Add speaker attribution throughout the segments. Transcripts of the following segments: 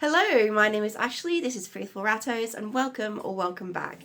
Speaker 1: Hello, my name is Ashley, this is Faithful Rattos, and welcome back.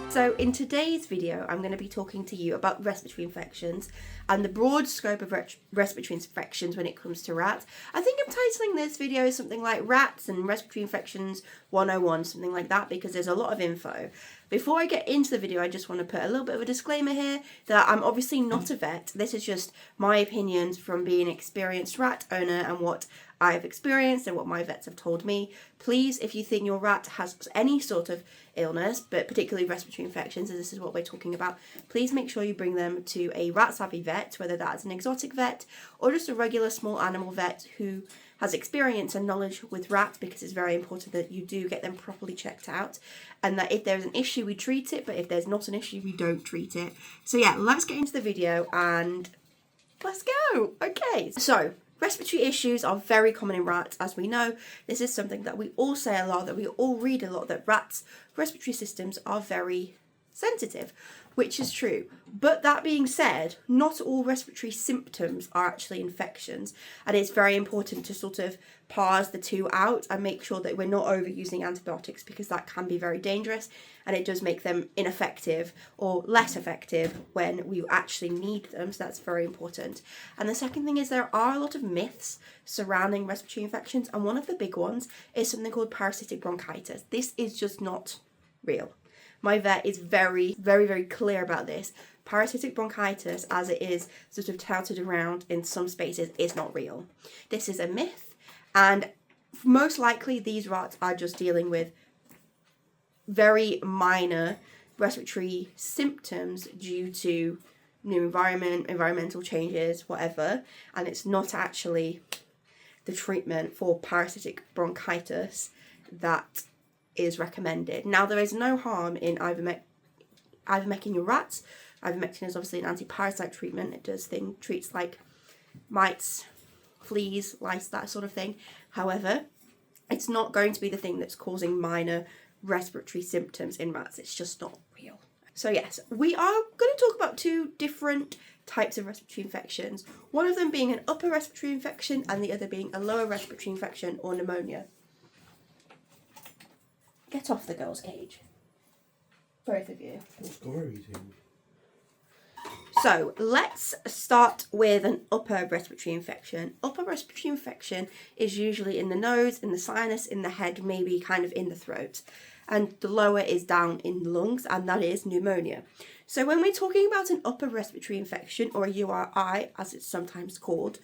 Speaker 1: So in today's video, I'm going to be talking to you about respiratory infections and the broad scope of respiratory infections when it comes to rats. I think I'm titling this video something like Rats and Respiratory Infections 101, something like that, because there's a lot of info. Before I get into the video, I just want to put a little bit of a disclaimer here that I'm obviously not a vet. This is just my opinions from being an experienced rat owner and what I've experienced and what my vets have told me. Please, if you think your rat has any sort of illness, but particularly respiratory infections, as this is what we're talking about, please make sure you bring them to a rat savvy vet, whether that's an exotic vet or just a regular small animal vet who has experience and knowledge with rats, because it's very important that you do get them properly checked out, and that if there's an issue we treat it, but if there's not an issue we don't treat it. So yeah, let's get into the video and let's go. Okay, so respiratory issues are very common in rats, as we know. This is something that we all say a lot, that we all read a lot, that rats' respiratory systems are very sensitive, which is true. But that being said, not all respiratory symptoms are actually infections, and it's very important to sort of parse the two out and make sure that we're not overusing antibiotics, because that can be very dangerous and it does make them ineffective or less effective when we actually need them. So that's very important. And the second thing is there are a lot of myths surrounding respiratory infections, and one of the big ones is something called parasitic bronchitis. This is just not real. My vet is very clear about this. Parasitic bronchitis, as it is sort of touted around in some spaces, is not real. This is a myth, and most likely these rats are just dealing with very minor respiratory symptoms due to new environmental changes, whatever, and it's not actually the treatment for parasitic bronchitis that is recommended. Now, there is no harm in ivermectin your rats. Ivermectin is obviously an anti-parasite treatment. It does treats like mites, fleas, lice, that sort of thing. However, it's not going to be the thing that's causing minor respiratory symptoms in rats. It's just not real. So yes, we are going to talk about two different types of respiratory infections. One of them being an upper respiratory infection and the other being a lower respiratory infection or pneumonia. Get off the girl's cage. Both of you.
Speaker 2: What story are you doing?
Speaker 1: So let's start with an upper respiratory infection. Upper respiratory infection is usually in the nose, in the sinus, in the head, maybe kind of in the throat. And the lower is down in the lungs, and that is pneumonia. So when we're talking about an upper respiratory infection, or a URI as it's sometimes called,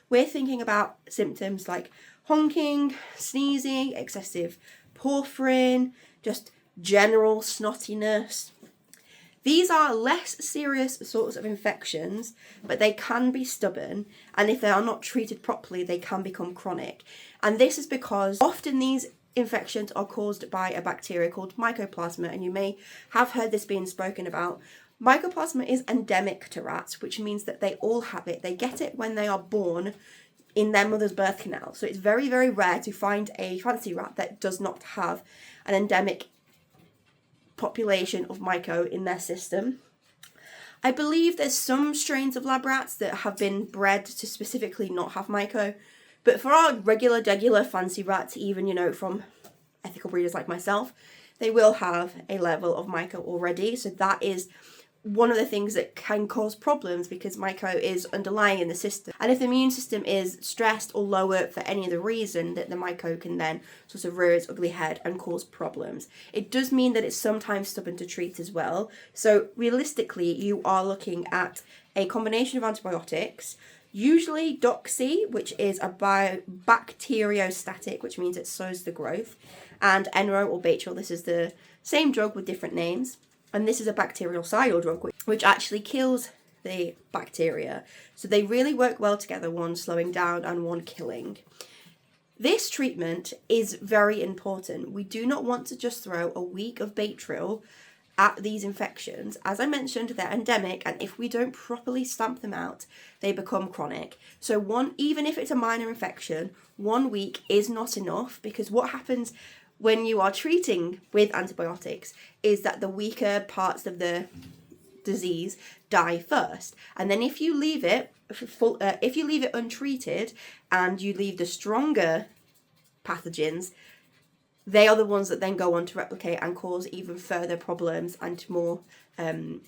Speaker 1: we're thinking about symptoms like honking, sneezing, excessive porphyrin, just general snottiness. These are less serious sorts of infections, but they can be stubborn, and if they are not treated properly, they can become chronic. And this is because often these infections are caused by a bacteria called mycoplasma, and you may have heard this being spoken about. Mycoplasma is endemic to rats, which means that they all have it. They get it when they are born in their mother's birth canal. So it's very rare to find a fancy rat that does not have an endemic population of myco in their system. I believe there's some strains of lab rats that have been bred to specifically not have myco, but for our regular fancy rats, even from ethical breeders like myself, they will have a level of myco already. So that is one of the things that can cause problems, because myco is underlying in the system. And if the immune system is stressed or lower for any other reason, that the myco can then sort of rear its ugly head and cause problems. It does mean that it's sometimes stubborn to treat as well. So realistically, you are looking at a combination of antibiotics, usually doxy, which is a bacteriostatic, which means it slows the growth, and enro or Bactrim. This is the same drug with different names. And this is a bactericidal drug, which actually kills the bacteria. So they really work well together, one slowing down and one killing. This treatment is very important. We do not want to just throw a week of Bactrim at these infections. As I mentioned, they're endemic, and if we don't properly stamp them out, they become chronic. So even if it's a minor infection, 1 week is not enough, because what happens when you are treating with antibiotics is that the weaker parts of the disease die first. And then if you leave it if you leave it untreated and you leave the stronger pathogens, they are the ones that then go on to replicate and cause even further problems and more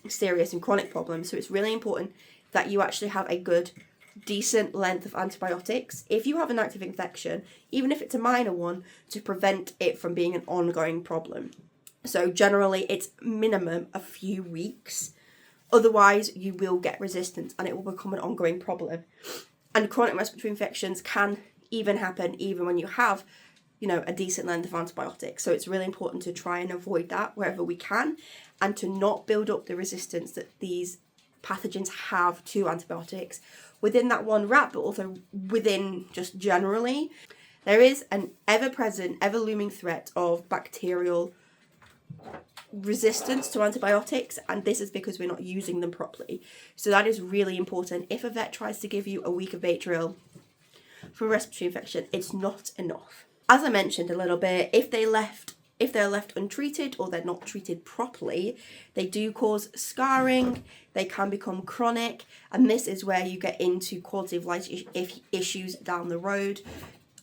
Speaker 1: serious and chronic problems. So it's really important that you actually have a good, decent length of antibiotics if you have an active infection, even if it's a minor one, to prevent it from being an ongoing problem. So generally it's minimum a few weeks. Otherwise you will get resistance and it will become an ongoing problem. And chronic respiratory infections can even happen even when you have, a decent length of antibiotics. So it's really important to try and avoid that wherever we can, and to not build up the resistance that these pathogens have to antibiotics within that one rat, but also within just generally. There is an ever-present, ever-looming threat of bacterial resistance to antibiotics, and this is because we're not using them properly. So that is really important. If a vet tries to give you a week of Baytril for a respiratory infection, it's not enough. As I mentioned a little bit, if they're left untreated or they're not treated properly, they do cause scarring, they can become chronic, and this is where you get into quality of life issues down the road.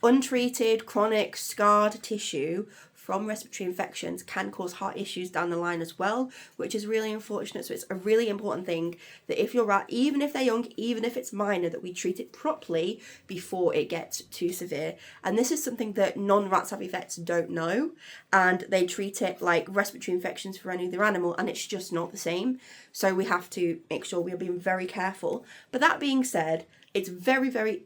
Speaker 1: Untreated, chronic, scarred tissue from respiratory infections can cause heart issues down the line as well, which is really unfortunate. So it's a really important thing that if your rat, even if they're young, even if it's minor, that we treat it properly before it gets too severe. And this is something that non-rat savvy vets don't know, and they treat it like respiratory infections for any other animal, and it's just not the same. So we have to make sure we are being very careful. But that being said, it's very, very,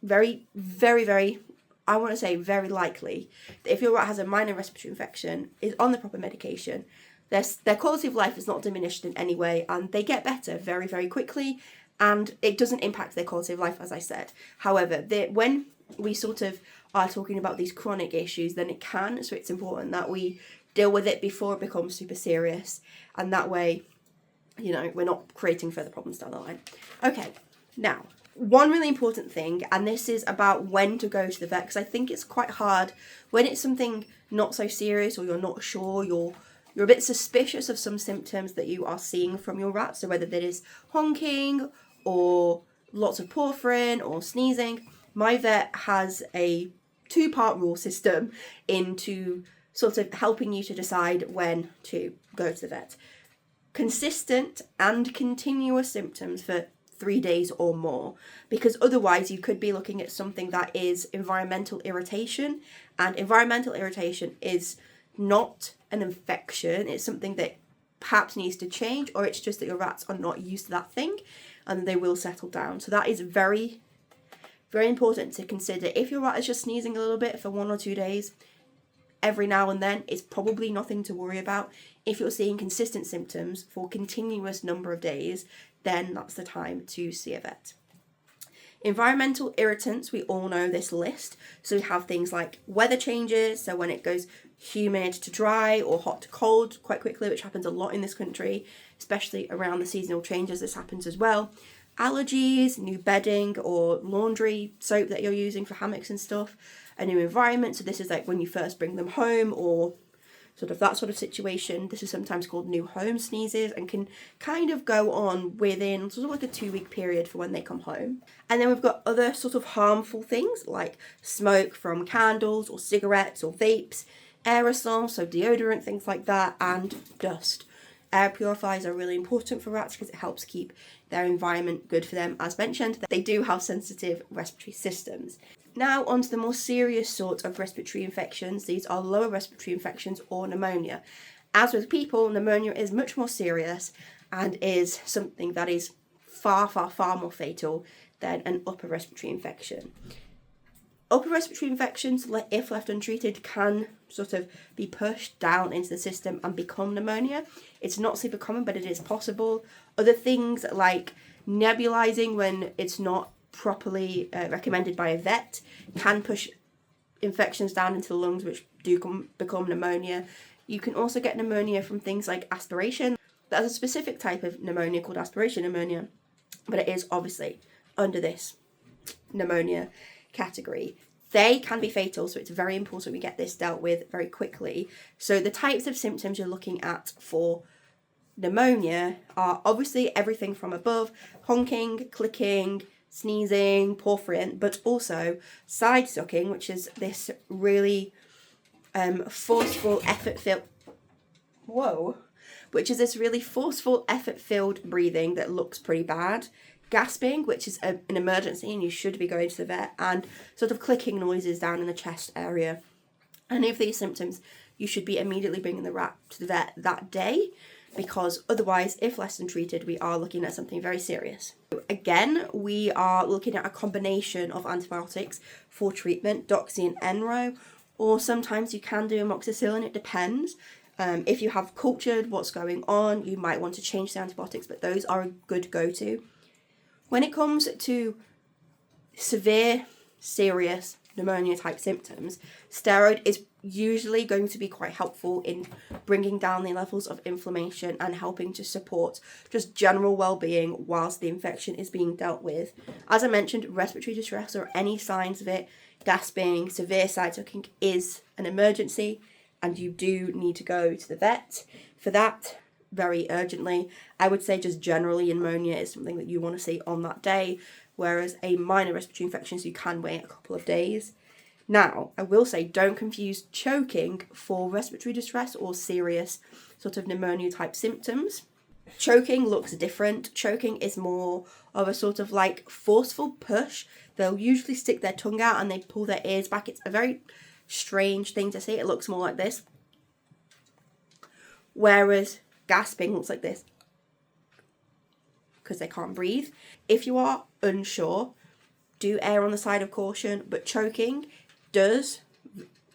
Speaker 1: very, very, very, I want to say very likely that if your rat has a minor respiratory infection, is on the proper medication, their quality of life is not diminished in any way, and they get better very, very quickly, and it doesn't impact their quality of life, as I said. However, when we sort of are talking about these chronic issues, then it can, so it's important that we deal with it before it becomes super serious, and that way, we're not creating further problems down the line. Okay, now, one really important thing, and this is about when to go to the vet, because I think it's quite hard when it's something not so serious, or you're not sure, you're a bit suspicious of some symptoms that you are seeing from your rat. So whether that is honking or lots of porphyrin or sneezing, my vet has a 2-part rule system into sort of helping you to decide when to go to the vet. Consistent and continuous symptoms for 3 days or more, because otherwise you could be looking at something that is environmental irritation, and environmental irritation is not an infection. It's something that perhaps needs to change, or it's just that your rats are not used to that thing and they will settle down. So that is very, very important to consider. If your rat is just sneezing a little bit for 1 or 2 days every now and then, it's probably nothing to worry about. If you're seeing consistent symptoms for a continuous number of days, then that's the time to see a vet. Environmental irritants, we all know this list. So we have things like weather changes, so when it goes humid to dry or hot to cold quite quickly, which happens a lot in this country, especially around the seasonal changes, this happens as well. Allergies, new bedding or laundry soap that you're using for hammocks and stuff, a new environment, so this is like when you first bring them home, or sort of that sort of situation. This is sometimes called new home sneezes, and can kind of go on within sort of like a 2-week period for when they come home. And then we've got other sort of harmful things like smoke from candles or cigarettes or vapes, aerosol, so deodorant, things like that, and dust. Air purifiers are really important for rats because it helps keep their environment good for them. As mentioned, they do have sensitive respiratory systems. Now on to the more serious sort of respiratory infections. These are lower respiratory infections or pneumonia. As with people, pneumonia is much more serious and is something that is far, far, far more fatal than an upper respiratory infection. Upper respiratory infections, if left untreated, can sort of be pushed down into the system and become pneumonia. It's not super common, but it is possible. Other things like nebulizing when it's not properly recommended by a vet can push infections down into the lungs, which do become pneumonia. You can also get pneumonia from things like aspiration. There's a specific type of pneumonia called aspiration pneumonia, but it is obviously under this pneumonia category. They can be fatal, so it's very important we get this dealt with very quickly. So the types of symptoms you're looking at for pneumonia are obviously everything from above: honking, clicking, sneezing, porphyrin, but also side sucking, which is this really forceful, effort-filled breathing that looks pretty bad. Gasping, which is an emergency and you should be going to the vet, and sort of clicking noises down in the chest area. Any of these symptoms, you should be immediately bringing the rat to the vet that day, because otherwise, if less than treated, we are looking at something very serious. Again, we are looking at a combination of antibiotics for treatment, doxy and Enro, or sometimes you can do amoxicillin, it depends. If you have cultured what's going on, you might want to change the antibiotics, but those are a good go-to. When it comes to severe, serious pneumonia type symptoms, steroid is usually going to be quite helpful in bringing down the levels of inflammation and helping to support just general well-being whilst the infection is being dealt with. As I mentioned, respiratory distress or any signs of it, gasping, severe side sucking, is an emergency and you do need to go to the vet for that very urgently. I would say just generally pneumonia is something that you want to see on that day, whereas a minor respiratory infection, you can wait a couple of days. Now, I will say don't confuse choking for respiratory distress or serious sort of pneumonia type symptoms. Choking looks different. Choking is more of a sort of like forceful push. They'll usually stick their tongue out and they pull their ears back. It's a very strange thing to see. It looks more like this. Whereas gasping looks like this because they can't breathe. If you are unsure, do err on the side of caution, but choking does,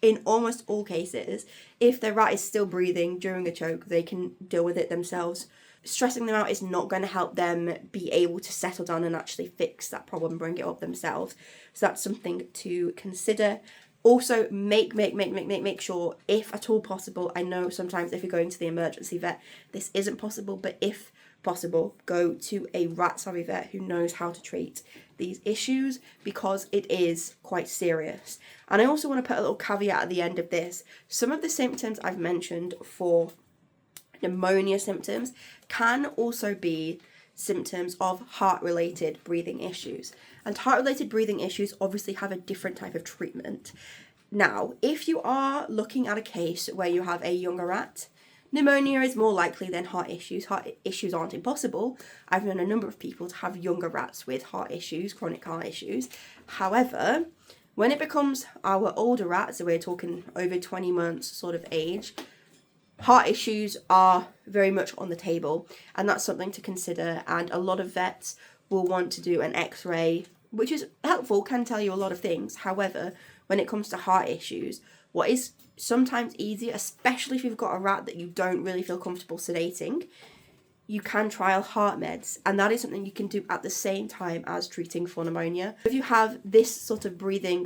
Speaker 1: in almost all cases, if the rat is still breathing during a choke, they can deal with it themselves. Stressing them out is not going to help them be able to settle down and actually fix that problem, bring it up themselves. So that's something to consider. Also, make sure, if at all possible, I know sometimes if you're going to the emergency vet, this isn't possible, but if possible, go to a rat-savvy vet who knows how to treat these issues, because it is quite serious. And I also want to put a little caveat at the end of this. Some of the symptoms I've mentioned for pneumonia symptoms can also be symptoms of heart-related breathing issues. And heart-related breathing issues obviously have a different type of treatment. Now, if you are looking at a case where you have a younger rat, pneumonia is more likely than heart issues. Heart issues aren't impossible. I've known a number of people to have younger rats with heart issues, chronic heart issues. However, when it becomes our older rats, so we're talking over 20 months sort of age, heart issues are very much on the table, and that's something to consider. And a lot of vets will want to do an x-ray, which is helpful, can tell you a lot of things. However, when it comes to heart issues, what is sometimes easier, especially if you've got a rat that you don't really feel comfortable sedating, you can trial heart meds, and that is something you can do at the same time as treating for pneumonia. If you have this sort of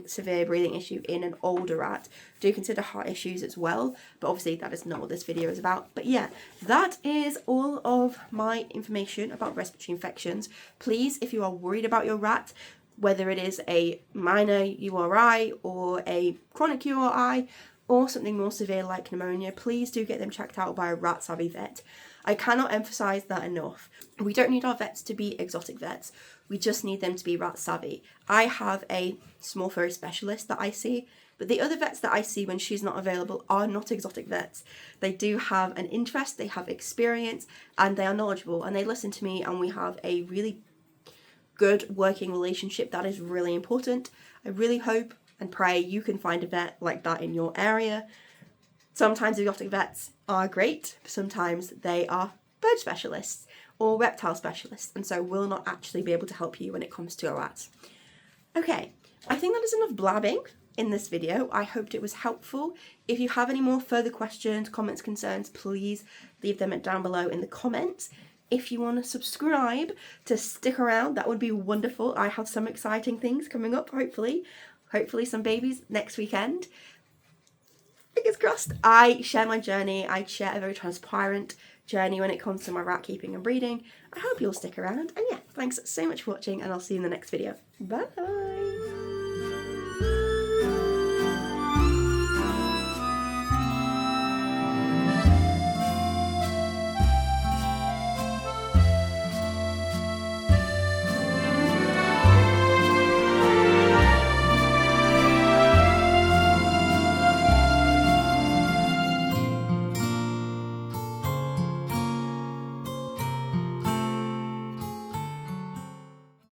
Speaker 1: severe breathing issue in an older rat, do consider heart issues as well, but obviously that is not what this video is about. But yeah, that is all of my information about respiratory infections. Please, if you are worried about your rat, whether it is a minor URI or a chronic URI or something more severe like pneumonia, please do get them checked out by a rat-savvy vet. I cannot emphasise that enough. We don't need our vets to be exotic vets. We just need them to be rat-savvy. I have a small furry specialist that I see, but the other vets that I see when she's not available are not exotic vets. They do have an interest, they have experience, and they are knowledgeable, and they listen to me, and we have a really good working relationship. That is really important. I really hope and pray you can find a vet like that in your area. Sometimes exotic vets are great, sometimes they are bird specialists or reptile specialists, and so will not actually be able to help you when it comes to a rat. Okay, I think that is enough blabbing in this video. I hoped it was helpful. If you have any more further questions, comments, concerns, please leave them down below in the comments. If you want to subscribe to stick around, that would be wonderful. I have some exciting things coming up, hopefully some babies next weekend. Fingers crossed. I share my journey. I share a very transparent journey when it comes to my rat keeping and breeding. I hope you'll stick around. And yeah, thanks so much for watching, and I'll see you in the next video. Bye!